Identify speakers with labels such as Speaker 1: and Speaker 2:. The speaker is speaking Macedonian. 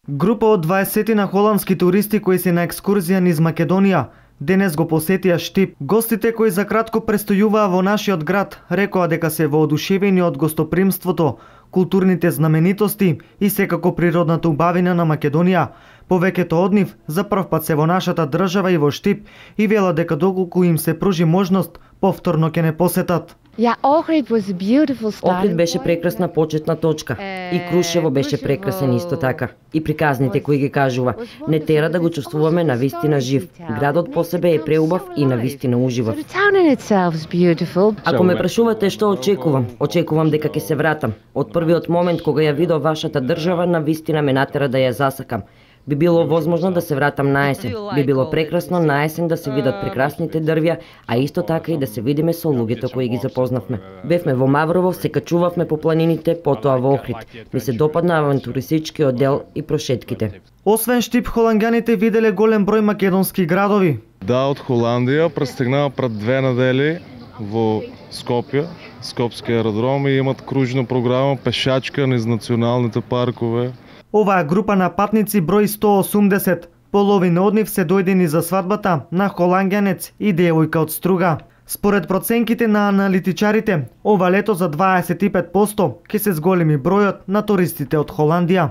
Speaker 1: Група од 20 на холандски туристи кои се на екскурзија низ Македонија денес го посетија Штип. Гостите кои за кратко престојуваа во нашиот град рекоа дека се воодушевени од гостопримството, културните знаменитости и секако природната убавина на Македонија. Повеќето од нив за прв пат се во нашата држава и во Штип и велат дека доколку им се пружи можност, повторно ќе не посетат.
Speaker 2: Охрид беше прекрасна почетна точка. И Крушево беше прекрасен исто така. И приказните кои ги кажува, не тера да го чувствуваме на вистина жив. Градот по себе е преубав и на вистина уживав. Ако ме прашувате што очекувам дека ќе се вратам. Од првиот момент кога ја видов вашата држава, на вистина ме натера да ја засакам. Би било возможно да се вратам на есен. Би било прекрасно на есен да се видат прекрасните дрвја, а исто така и да се видиме со луѓето кои ги запознавме. Бевме во Маврово, се качувавме по планините, потоа во Охрид. Ми се допадна авантуристичкиот дел и прошетките.
Speaker 1: Освен Штип, холанѓаните виделе голем број македонски градови.
Speaker 3: Да, од Холандија пристигнаа пред 2 недели во Скопје, Скопски аеродром, и имат кружна програма пешачка низ националните паркове.
Speaker 1: Оваа група на патници брои 180. Половина од нив се дојдени за свадбата на холанѓанец и девојка од Струга. Според проценките на аналитичарите, ова лето за 25% ќе се зголеми бројот на туристите од Холандија.